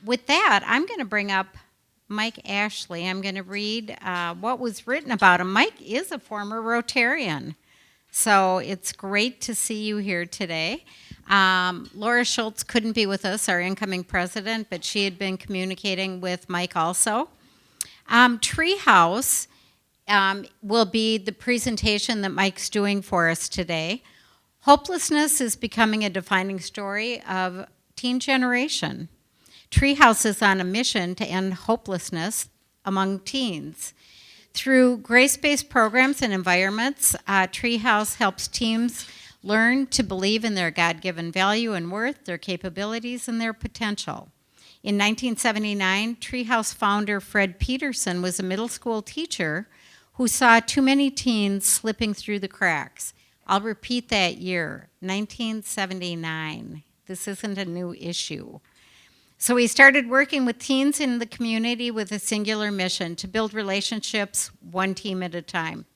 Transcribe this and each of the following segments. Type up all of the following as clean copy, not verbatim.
With that, I'm going to bring up Mike Ashley. I'm going to read what was written about him. Mike is a former Rotarian, so it's great to see you here today. Laura Schultz couldn't be with us, our incoming president, but she had been communicating with Mike also. Treehouse will be the presentation that Mike's doing for us today. Hopelessness is becoming a defining story of teen generation. Treehouse is on a mission to end hopelessness among teens. Through grace-based programs and environments, Treehouse helps teens learn to believe in their God-given value and worth, their capabilities, and their potential. In 1979, Treehouse founder Fred Peterson was a middle school teacher who saw too many teens slipping through the cracks. I'll repeat that year, 1979. This isn't a new issue. So he started working with teens in the community with a singular mission to build relationships one teen at a time.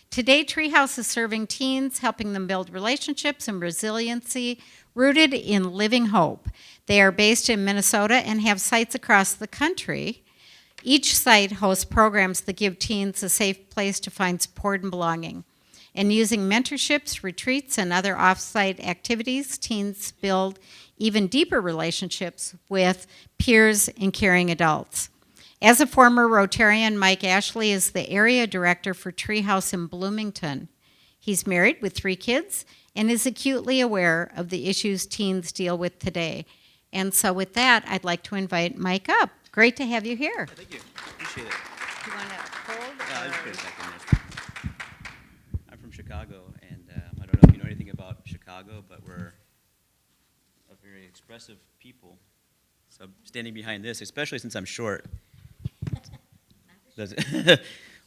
Today, Treehouse is serving teens, helping them build relationships and resiliency rooted in living hope. They are based in Minnesota and have sites across the country. Each site hosts programs that give teens a safe place to find support and belonging. And using mentorships, retreats, and other off-site activities, teens build even deeper relationships with peers and caring adults. As a former Rotarian, Mike Ashley is the area director for Treehouse in Bloomington. He's married with 3 kids and is acutely aware of the issues teens deal with today. And so with that, I'd like to invite Mike up. Great to have you here. Thank you. Appreciate it. Do you want to hold? I'll just wait a second. I'm from Chicago, and I don't know if you know anything about Chicago, but we're a very expressive people. So I'm standing behind this, especially since I'm short.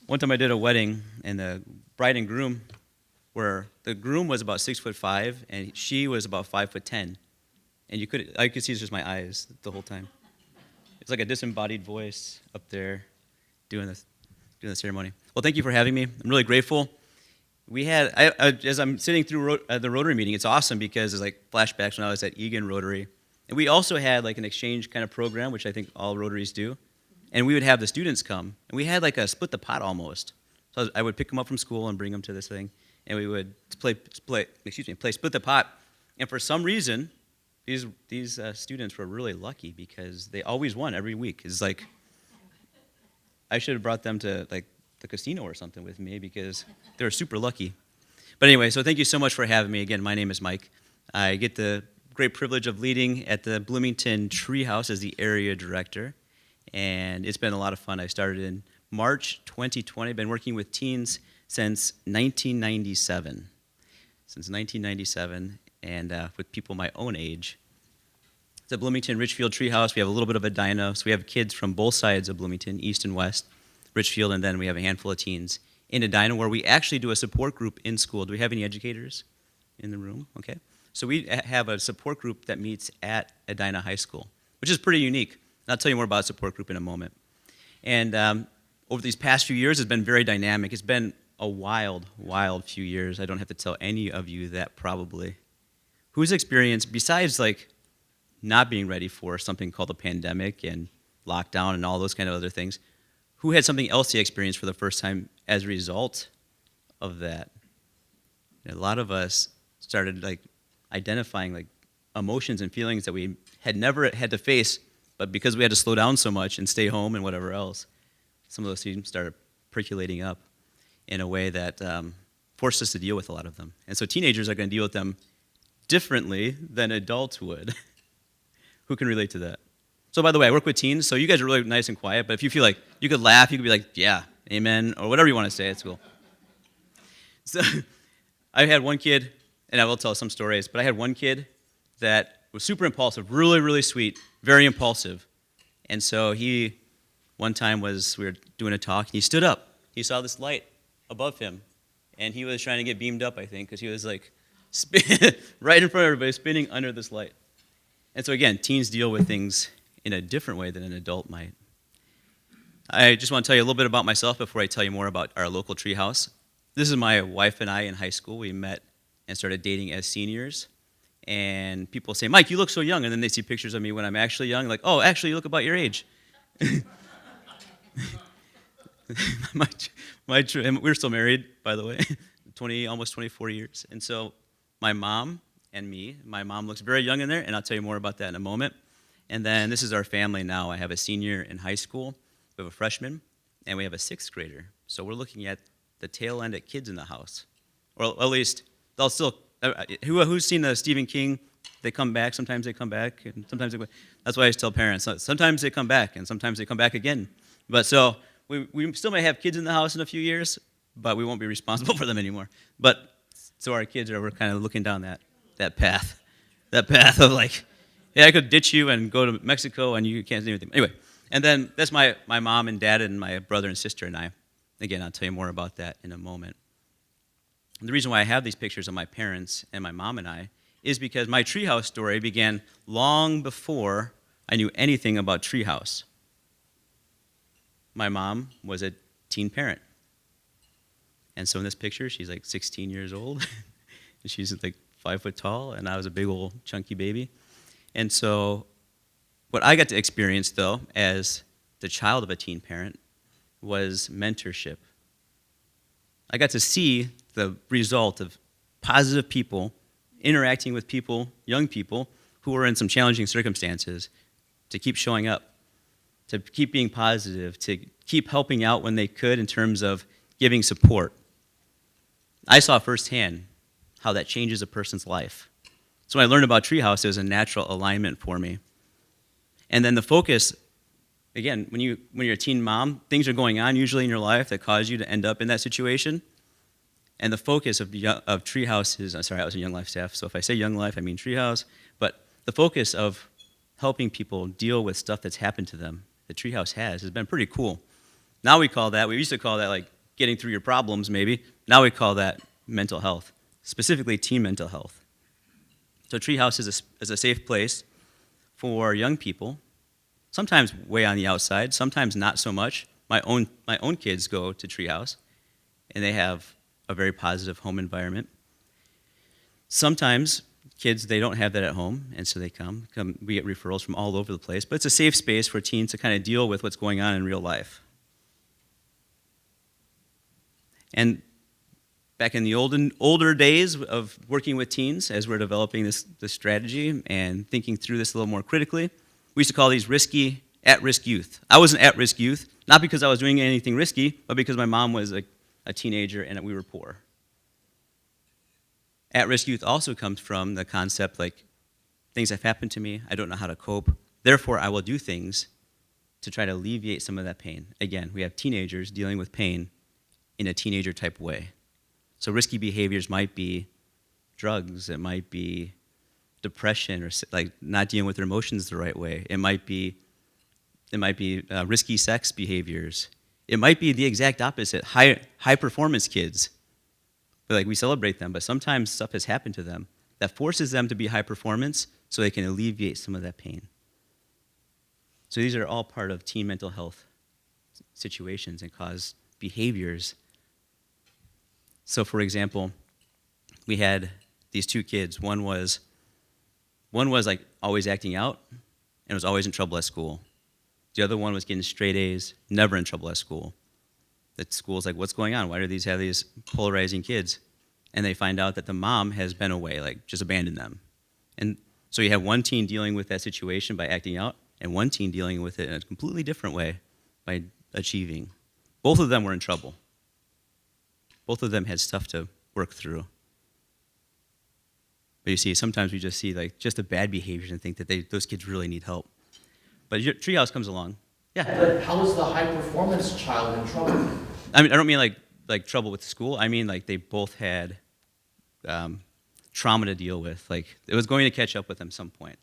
One time I did a wedding, and the bride and groom the groom was about 6'5", and she was about 5'10", and I could see just my eyes the whole time. It's like a disembodied voice up there doing the ceremony. Well, thank you for having me. I'm really grateful. We had, as I'm sitting through the Rotary meeting, it's awesome because it's like flashbacks when I was at Egan Rotary. And we also had like an exchange kind of program, which I think all Rotaries do. And we would have the students come. And we had like a split the pot almost. So I would pick them up from school and bring them to this thing. And we would play split the pot. And for some reason, these students were really lucky because they always won every week. It's like, I should have brought them to like the casino or something with me because they were super lucky. But anyway, so thank you so much for having me. Again, my name is Mike. I get the great privilege of leading at the Bloomington Treehouse as the area director. And it's been a lot of fun. I started in March 2020. I've been working with teens since 1997. And with people my own age. It's a Bloomington Richfield Treehouse. We have a little bit of Edina, so we have kids from both sides of Bloomington, east and west, Richfield, and then we have a handful of teens in Edina where we actually do a support group in school. Do we have any educators in the room? Okay. So we have a support group that meets at Edina High School, which is pretty unique. And I'll tell you more about a support group in a moment. And over these past few years, it's been very dynamic. It's been a wild, wild few years. I don't have to tell any of you that probably. Who's experienced, besides like not being ready for something called a pandemic and lockdown and all those kind of other things, who had something else they experienced for the first time as a result of that? A lot of us started like identifying like emotions and feelings that we had never had to face, but because we had to slow down so much and stay home and whatever else, some of those things started percolating up in a way that forced us to deal with a lot of them. And so teenagers are going to deal with them differently than adults would. Who can relate to that? So by the way, I work with teens, so you guys are really nice and quiet, but if you feel like you could laugh, you could be like, yeah, amen, or whatever you want to say at school. So I had one kid, and I will tell some stories, but I had one kid that was super impulsive, really, really sweet, very impulsive. And so one time we were doing a talk, and he stood up. He saw this light above him, and he was trying to get beamed up, I think, because he was like, right in front of everybody, spinning under this light. And so again, teens deal with things in a different way than an adult might. I just want to tell you a little bit about myself before I tell you more about our local treehouse. This is my wife and I in high school. We met and started dating as seniors. And people say, Mike, you look so young. And then they see pictures of me when I'm actually young, like, oh, actually, you look about your age. And we're still married, by the way, almost 24 years. And so my mom and me, my mom looks very young in there, and I'll tell you more about that in a moment. And then this is our family now. I have a senior in high school, we have a freshman, and we have a sixth grader. So we're looking at the tail end of kids in the house. Or at least, they'll still, who's seen the Stephen King, they come back, sometimes they come back, and sometimes they go. That's why I tell parents, sometimes they come back, and sometimes they come back again. But so, we still may have kids in the house in a few years, but we won't be responsible for them anymore. But so our kids we're kind of looking down that path of like, yeah, I could ditch you and go to Mexico and you can't do anything. Anyway, and then that's my mom and dad and my brother and sister and I. Again, I'll tell you more about that in a moment. And the reason why I have these pictures of my parents and my mom and I is because my Treehouse story began long before I knew anything about Treehouse. My mom was a teen parent. And so in this picture, she's like 16 years old. And she's like 5 foot tall, and I was a big old chunky baby. And so what I got to experience, though, as the child of a teen parent, was mentorship. I got to see the result of positive people interacting with people, young people, who were in some challenging circumstances, to keep showing up, to keep being positive, to keep helping out when they could in terms of giving support. I saw firsthand how that changes a person's life. So when I learned about Treehouse, it was a natural alignment for me. And then the focus, again, when you're a teen mom, things are going on usually in your life that cause you to end up in that situation. And the focus of Treehouse is, I'm sorry, I was in Young Life staff, so if I say Young Life, I mean Treehouse. But the focus of helping people deal with stuff that's happened to them, that Treehouse has been pretty cool. Now we used to call that like getting through your problems maybe. Now we call that mental health, specifically teen mental health. So Treehouse is a safe place for young people, sometimes way on the outside, sometimes not so much. My own kids go to Treehouse, and they have a very positive home environment. Sometimes kids, they don't have that at home, and so they come. We get referrals from all over the place, but it's a safe space for teens to kind of deal with what's going on in real life. And back in the older days of working with teens, as we're developing this strategy and thinking through this a little more critically, we used to call these at-risk youth. I was an at-risk youth, not because I was doing anything risky, but because my mom was a teenager and we were poor. At-risk youth also comes from the concept like, things have happened to me, I don't know how to cope, therefore I will do things to try to alleviate some of that pain. Again, we have teenagers dealing with pain in a teenager-type way. So risky behaviors might be drugs, it might be depression, or like not dealing with their emotions the right way. It might be risky sex behaviors. It might be the exact opposite, high performance kids. But like we celebrate them, but sometimes stuff has happened to them that forces them to be high performance so they can alleviate some of that pain. So these are all part of teen mental health situations and cause behaviors. So for example, we had these two kids. One was like always acting out and was always in trouble at school. The other one was getting straight A's, never in trouble at school. The school's like, what's going on? Why do these have these polarizing kids? And they find out that the mom has been away, like just abandoned them. And so you have one teen dealing with that situation by acting out, and one teen dealing with it in a completely different way by achieving. Both of them were in trouble. Both of them had stuff to work through. But you see, sometimes we just see like just the bad behaviors and think that those kids really need help. But your Treehouse comes along. Yeah. But how is the high performance child in trouble? I mean, I don't mean like trouble with school. I mean like they both had trauma to deal with. Like it was going to catch up with them some point.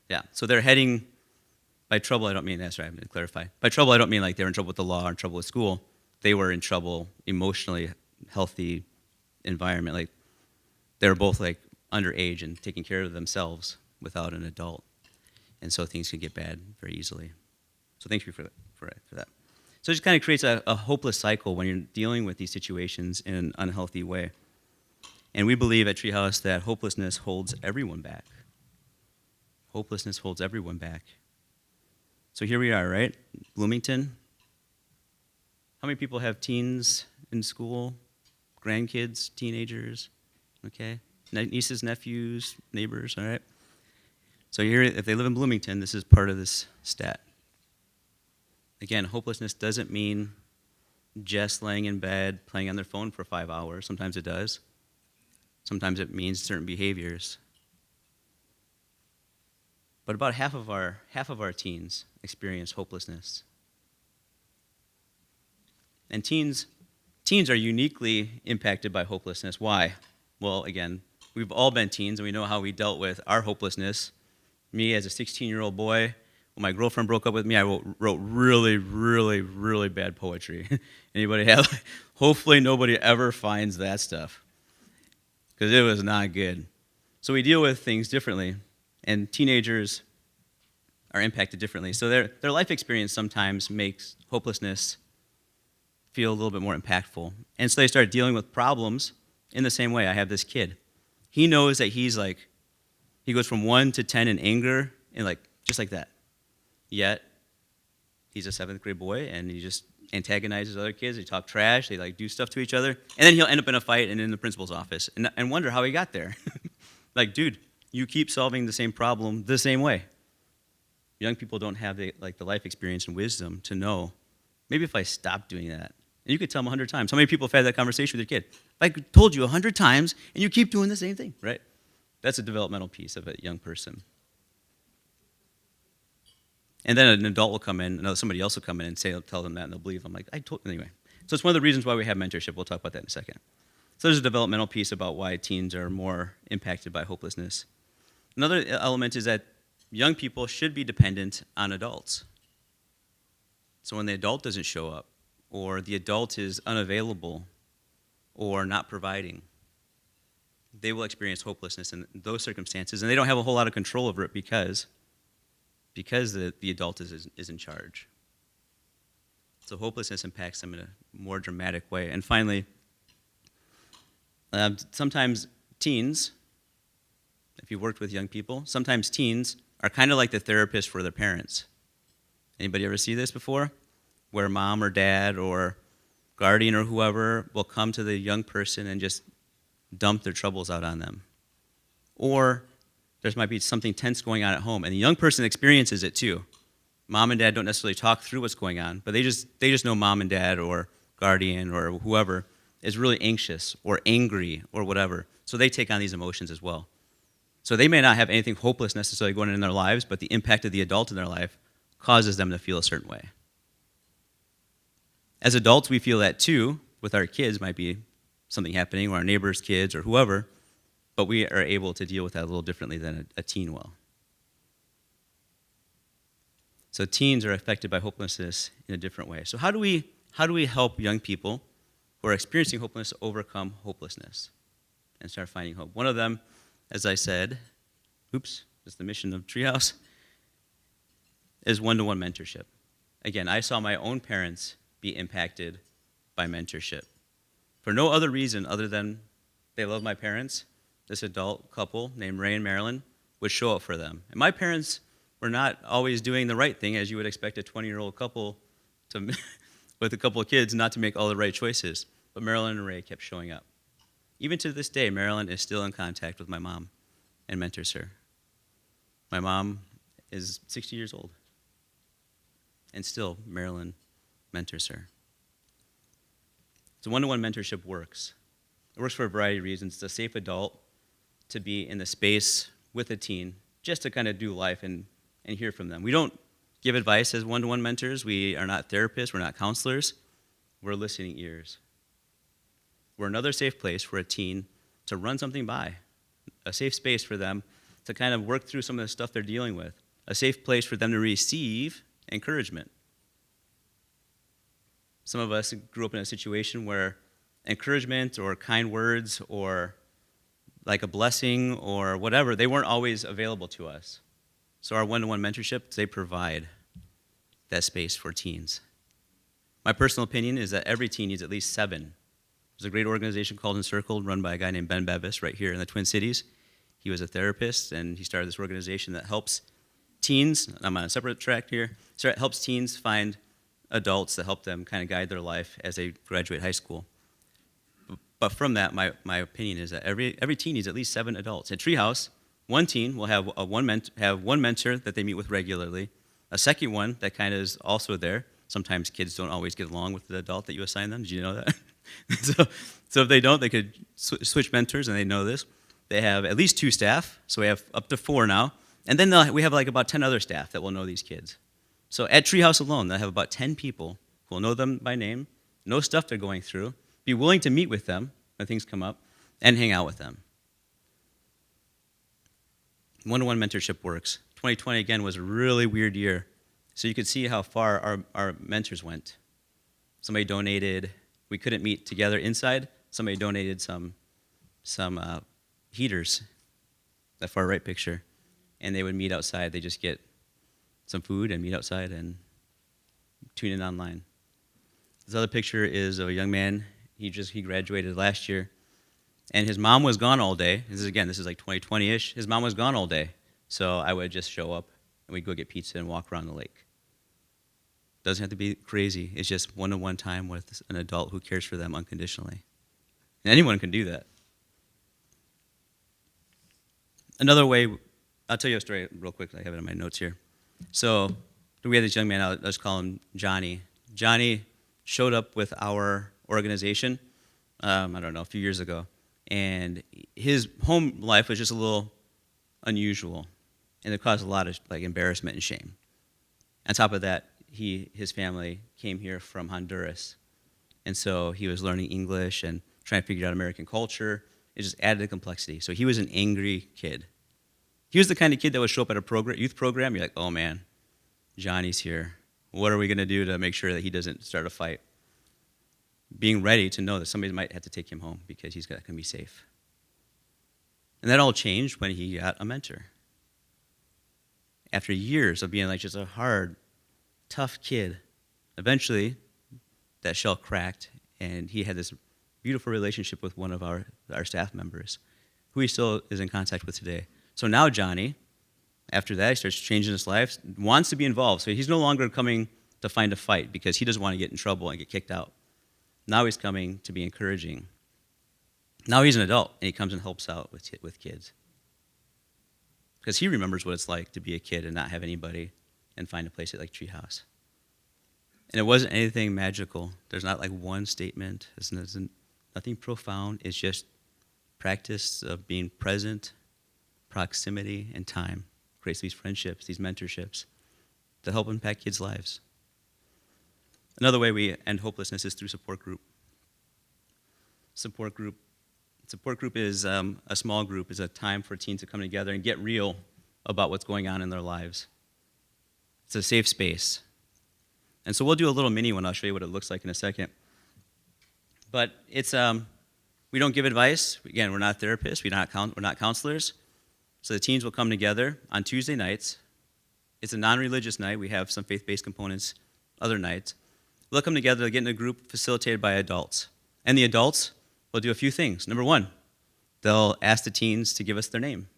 Yeah. So they're heading, by trouble I don't mean, that's right, I'm going to clarify. By trouble I don't mean like they were in trouble with the law or in trouble with school. They were in trouble emotionally, healthy environment. Like they were both like underage and taking care of themselves without an adult. And so things can get bad very easily. So thank you for that. So it just kind of creates a hopeless cycle when you're dealing with these situations in an unhealthy way. And we believe at Treehouse that hopelessness holds everyone back. Hopelessness holds everyone back. So here we are, right? Bloomington. How many people have teens in school? Grandkids, teenagers, okay? Nieces, nephews, neighbors, all right? So here, if they live in Bloomington, this is part of this stat. Again, hopelessness doesn't mean just laying in bed, playing on their phone for 5 hours. Sometimes it does. Sometimes it means certain behaviors. But about half of our teens experience hopelessness. And teens are uniquely impacted by hopelessness. Why? Well, again, we've all been teens, and we know how we dealt with our hopelessness. Me, as a 16-year-old boy, when my girlfriend broke up with me, I wrote really, really, really bad poetry. Anybody have? Hopefully nobody ever finds that stuff, because it was not good. So we deal with things differently, and teenagers are impacted differently. So their life experience sometimes makes hopelessness feel a little bit more impactful. And so they start dealing with problems in the same way. I have this kid. He knows that he goes from 1 to 10 in anger, and just like that. Yet, he's a 7th grade boy, and he just antagonizes other kids. They talk trash, they do stuff to each other, and then he'll end up in a fight and in the principal's office and wonder how he got there. Dude, you keep solving the same problem the same way. Young people don't have the life experience and wisdom to know, maybe if I stop doing that. And you could tell them 100 times. How many people have had that conversation with your kid? If I told you 100 times and you keep doing the same thing, right? That's a developmental piece of a young person. And then an adult will come in, somebody else will come in and tell them that, and they'll believe them. Anyway. So it's one of the reasons why we have mentorship. We'll talk about that in a second. So there's a developmental piece about why teens are more impacted by hopelessness. Another element is that young people should be dependent on adults. So when the adult doesn't show up, or the adult is unavailable, or not providing, they will experience hopelessness in those circumstances, and they don't have a whole lot of control over it because the adult is in charge. So hopelessness impacts them in a more dramatic way. And finally, sometimes teens, if you've worked with young people, sometimes teens are kind of like the therapist for their parents. Anybody ever see this before? Where mom or dad or guardian or whoever will come to the young person and just dump their troubles out on them. Or there might be something tense going on at home, and the young person experiences it too. Mom and dad don't necessarily talk through what's going on, but they just know mom and dad or guardian or whoever is really anxious or angry or whatever. So they take on these emotions as well. So they may not have anything hopeless necessarily going on in their lives, but the impact of the adult in their life causes them to feel a certain way. As adults, we feel that too with our kids. Might be something happening, or our neighbor's kids or whoever, but we are able to deal with that a little differently than a teen will. So teens are affected by hopelessness in a different way. So how do we help young people who are experiencing hopelessness overcome hopelessness and start finding hope? One of them, as I said, is the mission of Treehouse, is one-to-one mentorship. Again, I saw my own parents be impacted by mentorship. For no other reason other than they love my parents, this adult couple named Ray and Marilyn would show up for them. And my parents were not always doing the right thing, as you would expect a 20-year-old couple to, with a couple of kids not to make all the right choices. But Marilyn and Ray kept showing up. Even to this day, Marilyn is still in contact with my mom and mentors her. My mom is 60 years old, and still Marilyn mentors her. So one-to-one mentorship works. It works for a variety of reasons. It's a safe adult to be in the space with a teen just to kind of do life and hear from them. We don't give advice as one-to-one mentors. We are not therapists. We're not counselors. We're listening ears. We're another safe place for a teen to run something by, a safe space for them to kind of work through some of the stuff they're dealing with, a safe place for them to receive encouragement. Some of us grew up in a situation where encouragement or kind words or like a blessing or whatever, they weren't always available to us. So our one-to-one mentorships, they provide that space for teens. My personal opinion is that every teen needs at least 7. There's a great organization called Encircled, run by a guy named Ben Bevis right here in the Twin Cities. He was a therapist, and he started this organization that helps teens. I'm on a separate track here. So it helps teens find adults that help them kind of guide their life as they graduate high school. But from that, my opinion is that every teen needs at least 7 adults. At Treehouse, one teen will have one mentor that they meet with regularly, a second one that kind of is also there. Sometimes kids don't always get along with the adult that you assign them. Did you know that? so if they don't, they could switch mentors, and they know this. They have at least 2 staff, so we have up to 4 now. And then we have like about 10 other staff that will know these kids. So at Treehouse alone, they'll have about 10 people who will know them by name, know stuff they're going through, be willing to meet with them when things come up, and hang out with them. One-to-one mentorship works. 2020, again, was a really weird year. So you could see how far our mentors went. Somebody donated, we couldn't meet together inside. Somebody donated some heaters, that far right picture, and they would meet outside. They just get some food and meet outside and tune in online. This other picture is of a young man. He graduated last year, and his mom was gone all day. This is like 2020-ish. His mom was gone all day, so I would just show up, and we'd go get pizza and walk around the lake. Doesn't have to be crazy. It's just one-on-one time with an adult who cares for them unconditionally. And anyone can do that. Another way, I'll tell you a story real quick. I have it in my notes here. So we had this young man, I'll just call him Johnny. Johnny showed up with our organization, I don't know, a few years ago. And his home life was just a little unusual. And it caused a lot of embarrassment and shame. On top of that, his family came here from Honduras. And so he was learning English and trying to figure out American culture. It just added to complexity. So he was an angry kid. He was the kind of kid that would show up at a youth program. You're like, oh man, Johnny's here. What are we going to do to make sure that he doesn't start a fight? Being ready to know that somebody might have to take him home because he's not going to be safe. And that all changed when he got a mentor. After years of being just a hard, tough kid, eventually that shell cracked, and he had this beautiful relationship with one of our staff members, who he still is in contact with today. So now Johnny, after that, he starts changing his life, wants to be involved. So he's no longer coming to find a fight because he doesn't want to get in trouble and get kicked out. Now he's coming to be encouraging. Now he's an adult, and he comes and helps out with kids. Because he remembers what it's like to be a kid and not have anybody and find a place like Treehouse. And it wasn't anything magical. There's not one statement. There's nothing profound. It's just practice of being present, proximity, and time creates these friendships, these mentorships that help impact kids' lives. Another way we end hopelessness is through support group. Support group is a small group, is a time for teens to come together and get real about what's going on in their lives. It's a safe space. And so we'll do a little mini one. I'll show you what it looks like in a second. But it's we don't give advice. Again, we're not therapists. We're not counselors. So the teens will come together on Tuesday nights. It's a non-religious night. We have some faith-based components other nights. They'll come together, they'll get in a group facilitated by adults. And the adults will do a few things. Number one, they'll ask the teens to give us their name.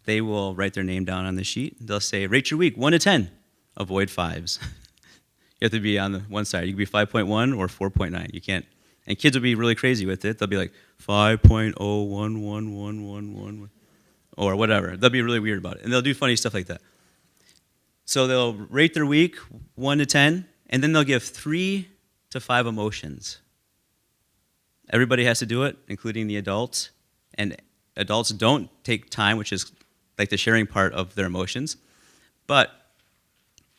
They will write their name down on the sheet. They'll say, rate your week, 1 to 10. Avoid 5s. You have to be on the one side. You can be 5.1 or 4.9. You can't. And kids will be really crazy with it. They'll be like 5.0111111 or whatever. They'll be really weird about it. And they'll do funny stuff like that. So they'll rate their week 1 to 10, and then they'll give 3 to 5 emotions. Everybody has to do it, including the adults. And adults don't take time, which is like the sharing part of their emotions. But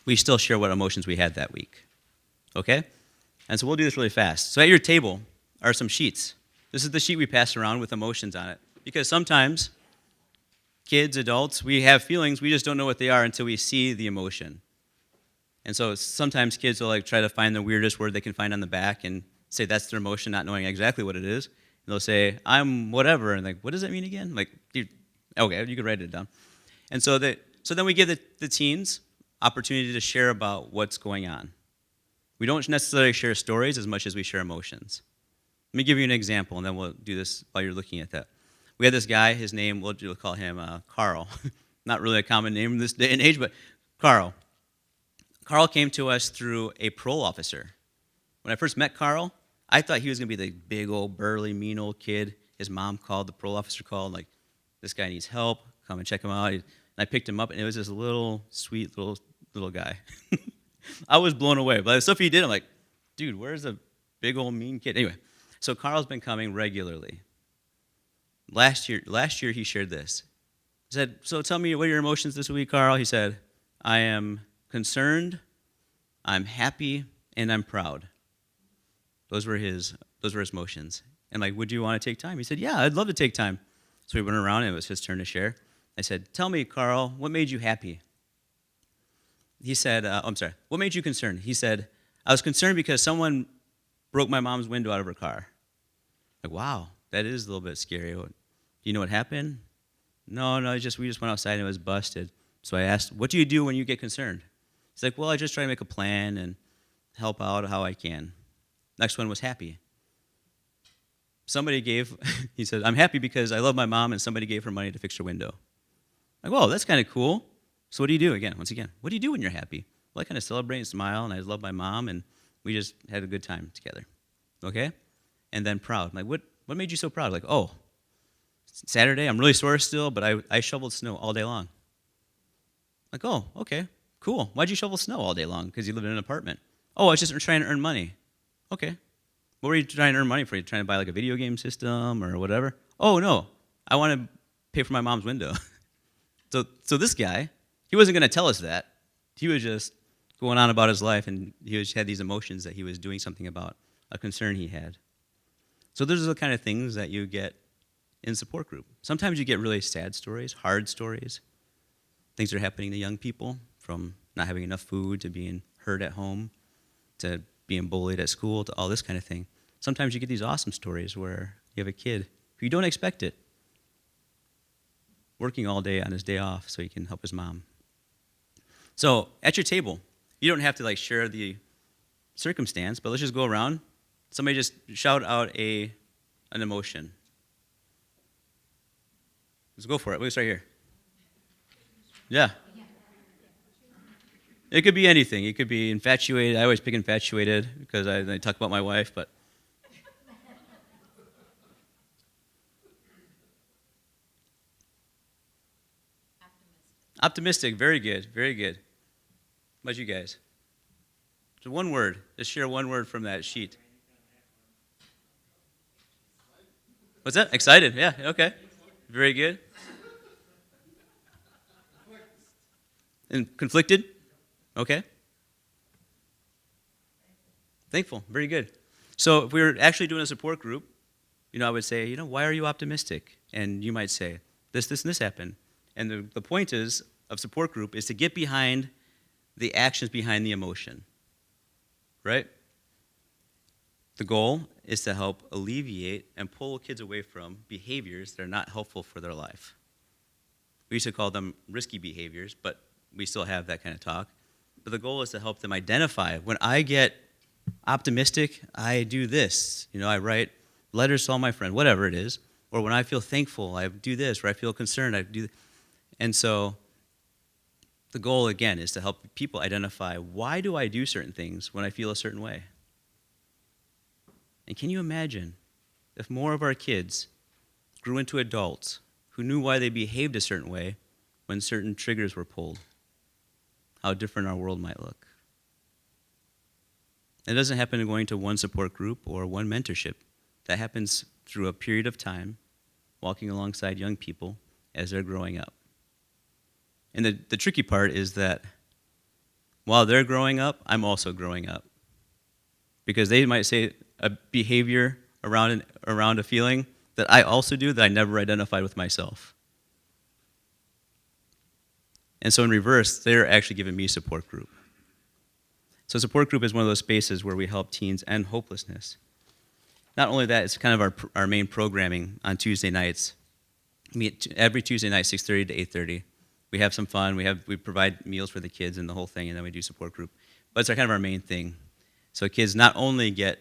we still share what emotions we had that week. Okay? And so we'll do this really fast. So at your table are some sheets. This is the sheet we pass around with emotions on it. Because sometimes kids, adults, we have feelings, we just don't know what they are until we see the emotion. And so sometimes kids will try to find the weirdest word they can find on the back and say that's their emotion, not knowing exactly what it is. And they'll say, I'm whatever. And what does that mean again? Okay, you can write it down. And so then we give the teens opportunity to share about what's going on. We don't necessarily share stories as much as we share emotions. Let me give you an example, and then we'll do this while you're looking at that. we had this guy, his name, we'll call him Carl. Not really a common name in this day and age, but Carl. Carl came to us through a parole officer. When I first met Carl, I thought he was going to be the big old burly, mean old kid. His mom called, the parole officer called, like, this guy needs help, come and check him out. And I picked him up, and it was this little, sweet little guy. I was blown away. By the stuff he did, I'm like, dude, where's the big old mean kid? Anyway, so Carl's been coming regularly. Last year he shared this. He said, so tell me, what are your emotions this week, Carl? He said, I am concerned, I'm happy, and I'm proud. Those were his emotions. And like, would you want to take time? He said, yeah, I'd love to take time. So we went around, and it was his turn to share. I said, tell me, Carl, what made you happy? He said, I'm sorry, what made you concerned? He said, I was concerned because someone broke my mom's window out of her car. Like, wow, that is a little bit scary. Do you know what happened? No, we just went outside and it was busted. So I asked, what do you do when you get concerned? He's like, well, I just try to make a plan and help out how I can. Next one was happy. Somebody gave, he said, I'm happy because I love my mom and somebody gave her money to fix her window. Like, whoa, that's kind of cool. So what do you do once again? What do you do when you're happy? Well, I kind of celebrate and smile, and I love my mom, and we just had a good time together. Okay? And then proud. Like, what made you so proud? Like, oh, Saturday, I'm really sore still, but I shoveled snow all day long. Like, oh, okay, cool. Why'd you shovel snow all day long? Because you live in an apartment. Oh, I was just trying to earn money. Okay. What were you trying to earn money for? You trying to buy like a video game system or whatever? Oh, no, I want to pay for my mom's window. So this guy, he wasn't going to tell us that. He was just going on about his life, and he had these emotions that he was doing something about, a concern he had. So those are the kind of things that you get in support group. Sometimes you get really sad stories, hard stories, things that are happening to young people, from not having enough food to being hurt at home to being bullied at school to all this kind of thing. Sometimes you get these awesome stories where you have a kid who you don't expect it, working all day on his day off so he can help his mom. So at your table, you don't have to like share the circumstance, but let's just go around. Somebody just shout out an emotion. Let's go for it. We'll start here. Yeah. It could be anything. It could be infatuated. I always pick infatuated because I talk about my wife, but. Optimistic. Very good. Very good. How about you guys? So one word. Just share one word from that sheet. What's that? Excited. Yeah. Okay. Very good. And conflicted? Okay. Thankful. Very good. So if we were actually doing a support group, I would say, why are you optimistic? And you might say, this, and this happened. And the point of support group is to get behind the actions behind the emotion, right? The goal is to help alleviate and pull kids away from behaviors that are not helpful for their life. We used to call them risky behaviors, but we still have that kind of talk. But the goal is to help them identify, when I get optimistic, I do this. I write letters to all my friends, whatever it is. Or when I feel thankful, I do this. Or I feel concerned, I do this. And so the goal, again, is to help people identify, why do I do certain things when I feel a certain way? And can you imagine if more of our kids grew into adults who knew why they behaved a certain way when certain triggers were pulled? How different our world might look. It doesn't happen going to one support group or one mentorship. That happens through a period of time, walking alongside young people as they're growing up. And the tricky part is that while they're growing up, I'm also growing up. Because they might say a behavior around a feeling that I also do that I never identified with myself. And so in reverse, they're actually giving me support group. So support group is one of those spaces where we help teens end hopelessness. Not only that, it's kind of our main programming on Tuesday nights. We meet every Tuesday night, 6:30 to 8:30. We have some fun. We provide meals for the kids and the whole thing, and then we do support group. But it's kind of our main thing. So kids not only get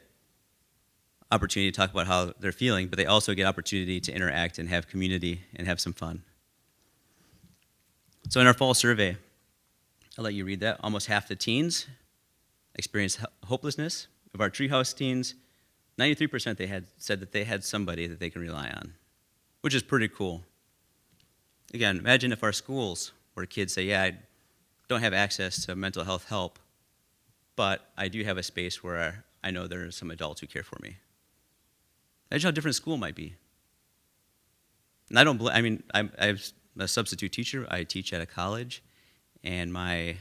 opportunity to talk about how they're feeling, but they also get opportunity to interact and have community and have some fun. So in our fall survey, I'll let you read that. Almost half the teens experienced hopelessness. Of our Treehouse teens, 93% said that they had somebody that they can rely on, which is pretty cool. Again, imagine if our schools where kids say, yeah, I don't have access to mental health help, but I do have a space where I know there are some adults who care for me. Imagine how different school might be. And I'm a substitute teacher. I teach at a college, and my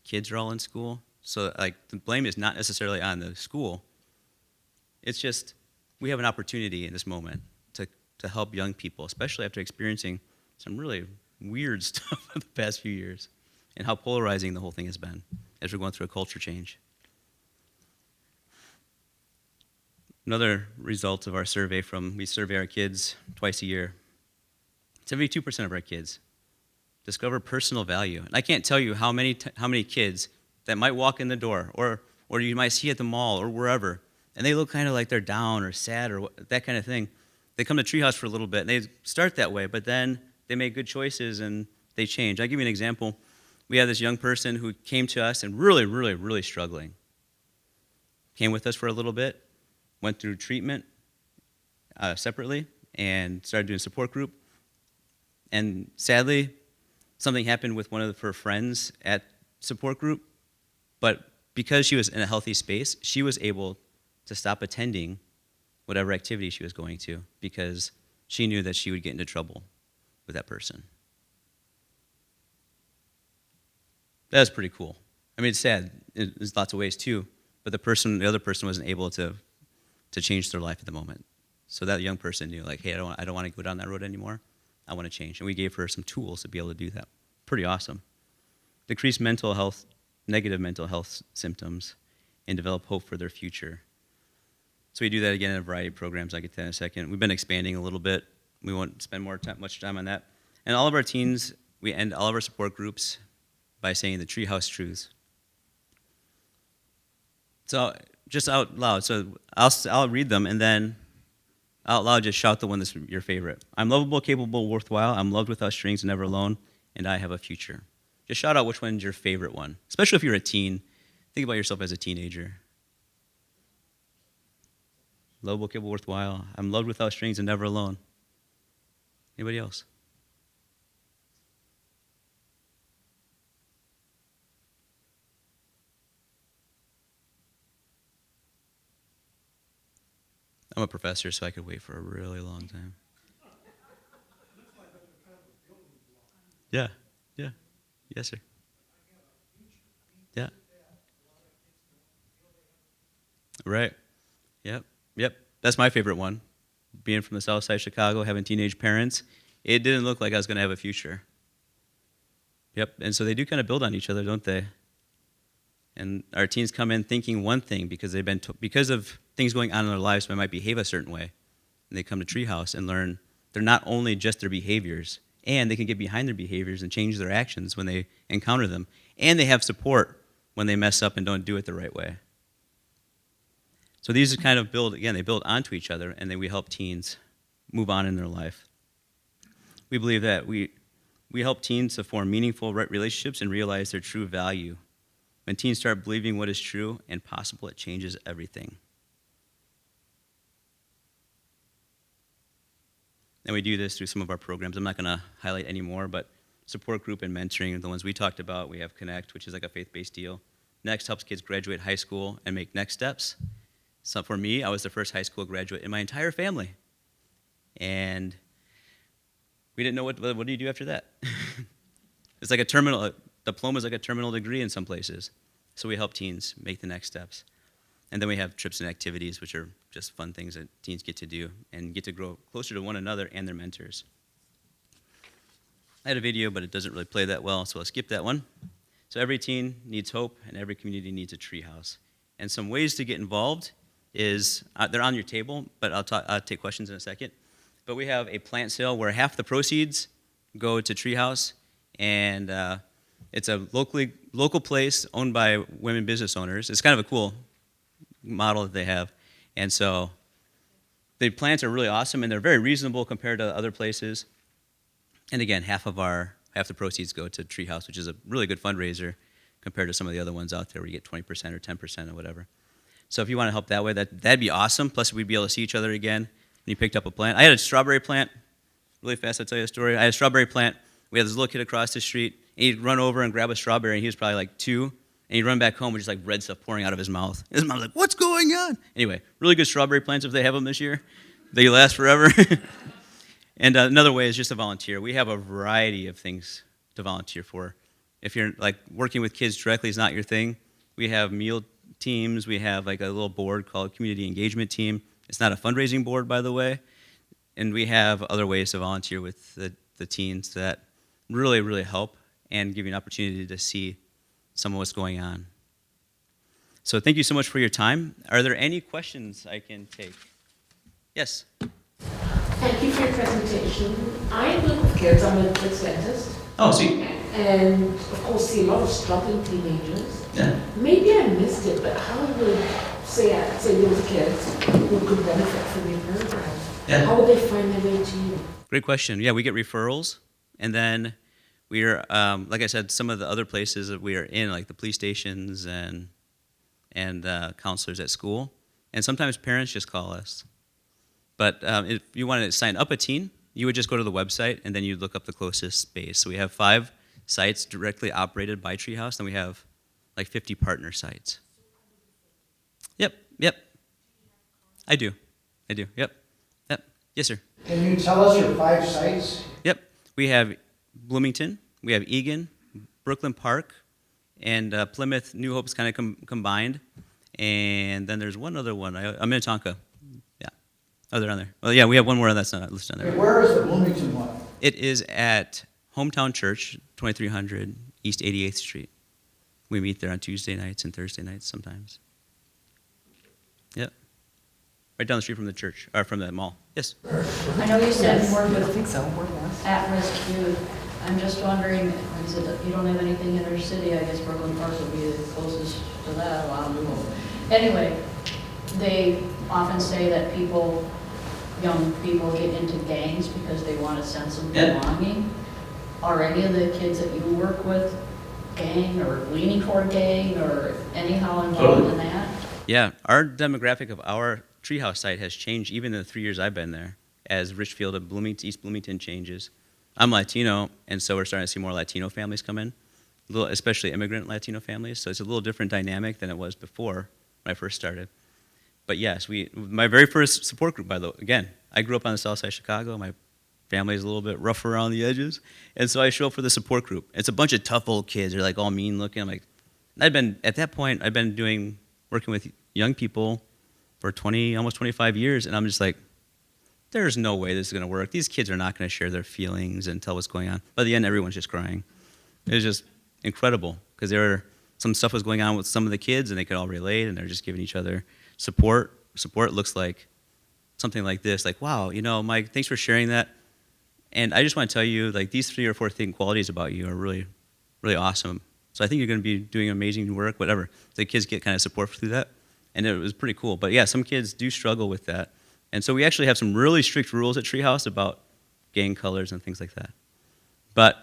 kids are all in school. So the blame is not necessarily on the school. It's just we have an opportunity in this moment to help young people, especially after experiencing some really weird stuff in the past few years and how polarizing the whole thing has been as we're going through a culture change. Another result of our survey we survey our kids twice a year. 72% of our kids discover personal value. And I can't tell you how many kids that might walk in the door or you might see at the mall or wherever, and they look kind of like they're down or sad or that kind of thing. They come to Treehouse for a little bit, and they start that way, but then they make good choices and they change. I'll give you an example. We had this young person who came to us and really, really, really struggling. Came with us for a little bit, went through treatment separately, and started doing a support group. And sadly, something happened with one of her friends at support group, but because she was in a healthy space, she was able to stop attending whatever activity she was going to because she knew that she would get into trouble with that person. That was pretty cool. I mean, it's sad. There's lots of ways too, but the other person wasn't able to change their life at the moment. So that young person knew, like, hey, I don't want to go down that road anymore. I want to change. And we gave her some tools to be able to do that. Pretty awesome. Decrease negative mental health symptoms, and develop hope for their future. So we do that again in a variety of programs. I'll get to that in a second. We've been expanding a little bit. We won't spend much time on that. And all of our teens, we end all of our support groups by saying the Treehouse truths. So just out loud. So I'll read them, and then out loud just shout the one that's your favorite. I'm lovable, capable, worthwhile. I'm loved without strings and never alone, and I have a future. Just shout out which one's your favorite one, especially if you're a teen. Think about yourself as a teenager. Lovable, capable, worthwhile. I'm loved without strings and never alone. Anybody else? I'm a professor, so I could wait for a really long time. Yeah. Yes, sir. Yeah. Right. Yep. That's my favorite one. Being from the south side of Chicago, having teenage parents, it didn't look like I was going to have a future. Yep. And so they do kind of build on each other, don't they? And our teens come in thinking one thing because because of things going on in their lives, they might behave a certain way. And they come to Treehouse and learn they're not only just their behaviors, and they can get behind their behaviors and change their actions when they encounter them. And they have support when they mess up and don't do it the right way. So these kind of they build onto each other, and then we help teens move on in their life. We believe that we help teens to form meaningful relationships and realize their true value. When teens start believing what is true and possible, it changes everything. And we do this through some of our programs. I'm not going to highlight any more, but support group and mentoring are the ones we talked about. We have Connect, which is like a faith-based deal. Next helps kids graduate high school and make next steps. So for me, I was the first high school graduate in my entire family. And we didn't know what do you do after that? It's like a diploma is like a terminal degree in some places. So we help teens make the next steps. And then we have trips and activities, which are just fun things that teens get to do and get to grow closer to one another and their mentors. I had a video, but it doesn't really play that well, so I'll skip that one. So every teen needs hope, and every community needs a Treehouse. And some ways to get involved is, they're on your table, but I'll take questions in a second. But we have a plant sale where half the proceeds go to Treehouse, and it's a local place owned by women business owners. It's kind of a cool model that they have. And so the plans are really awesome, and they're very reasonable compared to other places. And again, half the proceeds go to Treehouse, which is a really good fundraiser compared to some of the other ones out there where you get 20% or 10% or whatever. So if you want to help that way, that'd be awesome. Plus, we'd be able to see each other again. And you picked up a plant. I had a strawberry plant. Really fast, I'll tell you a story. I had a strawberry plant. We had this little kid across the street. And he'd run over and grab a strawberry, and he was probably like 2. And he'd run back home with just like red stuff pouring out of his mouth. His mom was like, "What's going on?" Anyway, really good strawberry plants if they have them this year. They last forever. And another way is just to volunteer. We have a variety of things to volunteer for. If you're like working with kids directly is not your thing, we have meal teams. We have like a little board called Community Engagement Team. It's not a fundraising board, by the way. And we have other ways to volunteer with the teens that really, really help and give you an opportunity to see some of what's going on. So thank you so much for your time. Are there any questions I can take? Yes. Thank you for your presentation. I work with kids. I'm a kids dentist. Oh, sweet. And of course, see a lot of struggling teenagers. Yeah. Maybe I missed it, but how would say those kids who could benefit from your program? Yeah. How would they find their way to you? Great question. Yeah, we get referrals, and then we're like I said, some of the other places that we are in, like the police stations and counselors at school, and sometimes parents just call us. But if you wanted to sign up a teen, you would just go to the website, and then you'd look up the closest space. So we have 5 sites directly operated by Treehouse, and we have like 50 partner sites. Yep. I do. Yep. Yes, sir. Can you tell us your 5 sites? Yep. We have Bloomington, we have Eagan, Brooklyn Park, and Plymouth, New Hope's kind of combined. And then there's one other one, Minnetonka. Yeah. Oh, they're on there. Well, yeah, we have one more that's not listed on there. Where is the Bloomington one? It is at Hometown Church, 2300 East 88th Street. We meet there on Tuesday nights and Thursday nights sometimes. Yep. Right down the street from the church, or from the mall. Yes? I know you said you work with at-risk youth. I'm just wondering, like I said, you don't have anything in our city. I guess Brooklyn Park would be the closest to that. Anyway, they often say that young people get into gangs because they want a sense of belonging. Are any of the kids that you work with gang or leaning toward gang or anyhow involved in that? Yeah, our demographic of our Treehouse site has changed even in the 3 years I've been there as Richfield and Bloomington, East Bloomington changes. I'm Latino, and so we're starting to see more Latino families come in, especially immigrant Latino families. So it's a little different dynamic than it was before when I first started. But yes, my very first support group, by the way, again, I grew up on the south side of Chicago. My family is a little bit rough around the edges. And so I show up for the support group. It's a bunch of tough old kids. They're like all mean looking. I'm like, at that point, I've been working with young people for almost 25 years. And I'm just like, there's no way this is going to work. These kids are not going to share their feelings and tell what's going on. By the end, everyone's just crying. It was just incredible because some stuff was going on with some of the kids and they could all relate and they're just giving each other support. Support looks like something like this, like, wow, Mike, thanks for sharing that. And I just want to tell you, like, these 3 or 4 qualities about you are really, really awesome. So I think you're going to be doing amazing work, whatever. The kids get kind of support through that. And it was pretty cool. But yeah, some kids do struggle with that. And so we actually have some really strict rules at Treehouse about gang colors and things like that. But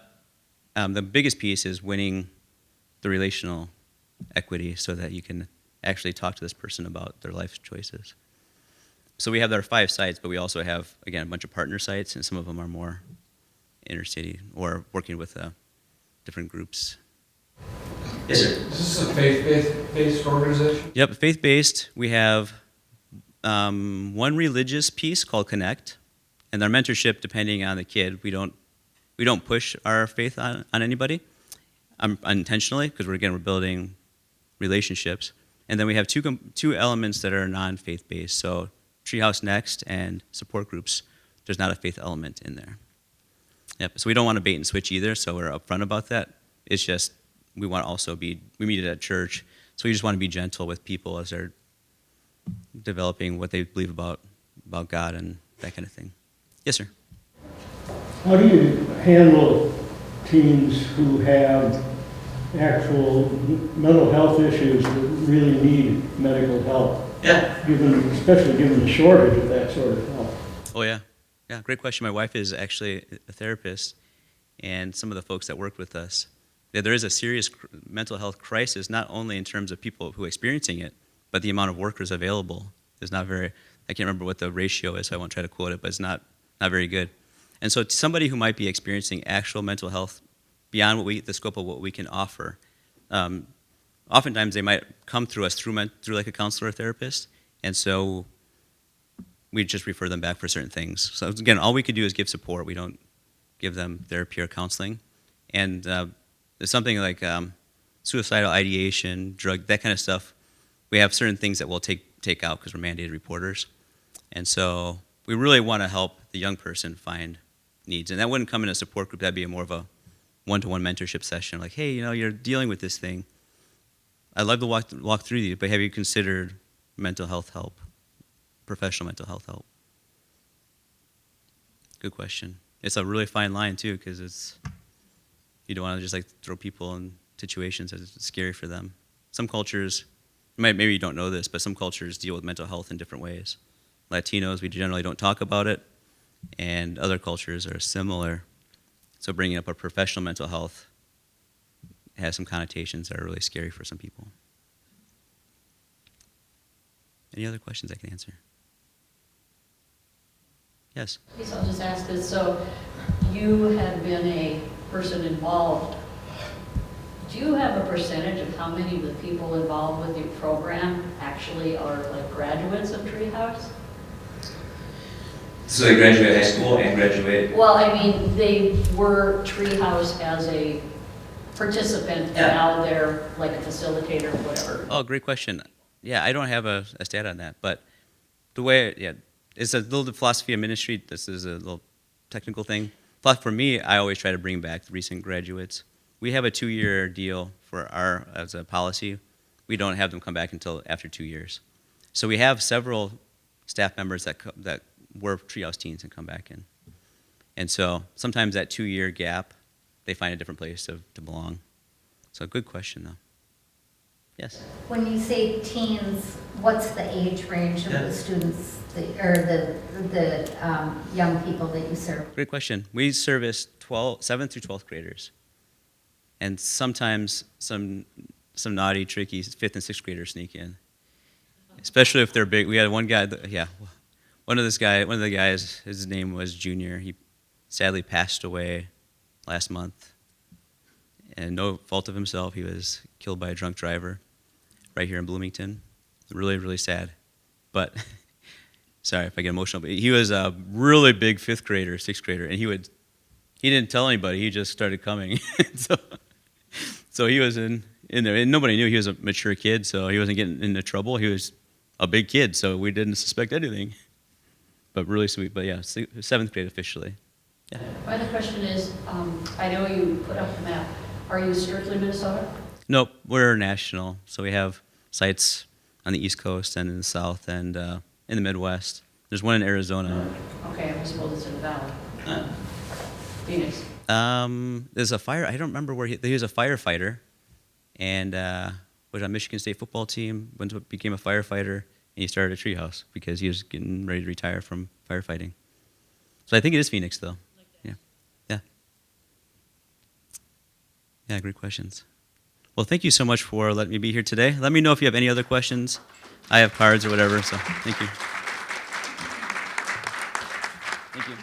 the biggest piece is winning the relational equity so that you can actually talk to this person about their life choices. So we have our 5 sites, but we also have, again, a bunch of partner sites, and some of them are more inner city or working with different groups. Yes, sir. Is this a faith-based organization? Yep, faith-based. We have one religious piece called Connect, and our mentorship, depending on the kid, we don't push our faith on anybody unintentionally because we're building relationships. And then we have two elements that are non-faith based. So Treehouse Next and support groups, there's not a faith element in there. Yep. So we don't want to bait and switch either. So we're upfront about that. It's just we want to also we meet at church, so we just want to be gentle with people as they're developing what they believe about God and that kind of thing. Yes, sir. How do you handle teens who have actual mental health issues that really need medical help? Yeah. Especially given the shortage of that sort of help. Oh, yeah. Yeah, great question. My wife is actually a therapist, and some of the folks that work with us, there is a serious mental health crisis, not only in terms of people who are experiencing it, but the amount of workers available is not very, I can't remember what the ratio is, so I won't try to quote it, but it's not very good. And so somebody who might be experiencing actual mental health beyond the scope of what we can offer, oftentimes they might come through us through like a counselor or therapist, and so we just refer them back for certain things. So again, all we could do is give support. We don't give them therapy or counseling. And there's something like suicidal ideation, drug, that kind of stuff. We have certain things that we'll take out because we're mandated reporters. And so we really want to help the young person find needs. And that wouldn't come in a support group. That'd be more of a one-to-one mentorship session. Like, hey, you're dealing with this thing. I'd love to walk through you, but have you considered mental health help, professional mental health help? Good question. It's a really fine line, too, because you don't want to just like throw people in situations that it's scary for them. Some cultures, maybe you don't know this, but some cultures deal with mental health in different ways. Latinos, we generally don't talk about it, and other cultures are similar. So bringing up a professional mental health has some connotations that are really scary for some people. Any other questions I can answer? Yes? Please, I'll just ask this. So you have been a person involved. Do you have a percentage of how many of the people involved with your program actually are like graduates of Treehouse? So they graduate high school and graduate? Well, I mean, they were Treehouse as a participant, and now they're like a facilitator or whatever. Oh, great question. Yeah, I don't have a stat on that, but the way, it's a little philosophy of ministry. This is a little technical thing. But for me, I always try to bring back the recent graduates. We have a 2-year deal as a policy. We don't have them come back until after 2 years. So we have several staff members that were Treehouse teens and come back in. And so sometimes that 2-year gap, they find a different place to belong. So good question, though. Yes? When you say teens, what's the age range of the students, or the young people that you serve? Great question. We service 7th through 12th graders. And sometimes some naughty, tricky 5th and 6th graders sneak in. Especially if they're big. We had one guy, one of the guys, his name was Junior. He sadly passed away last month. And no fault of himself, he was killed by a drunk driver right here in Bloomington. Really, really sad. But, sorry if I get emotional, but he was a really big 5th grader, 6th grader, and he didn't tell anybody, he just started coming. So he was in there, and nobody knew he was a mature kid, so he wasn't getting into trouble. He was a big kid, so we didn't suspect anything. But really sweet, but yeah, 7th grade officially. Yeah. My other question is, I know you put up the map. Are you strictly Minnesota? Nope, we're national. So we have sites on the East Coast and in the South and in the Midwest. There's one in Arizona. Okay, I suppose it's in the valley. Phoenix. There's a fire. I don't remember where he was a firefighter, and was on Michigan State football team. Became a firefighter, and he started a Treehouse because he was getting ready to retire from firefighting. So I think it is Phoenix, though. Yeah, great questions. Well, thank you so much for letting me be here today. Let me know if you have any other questions. I have cards or whatever, so thank you. Thank you.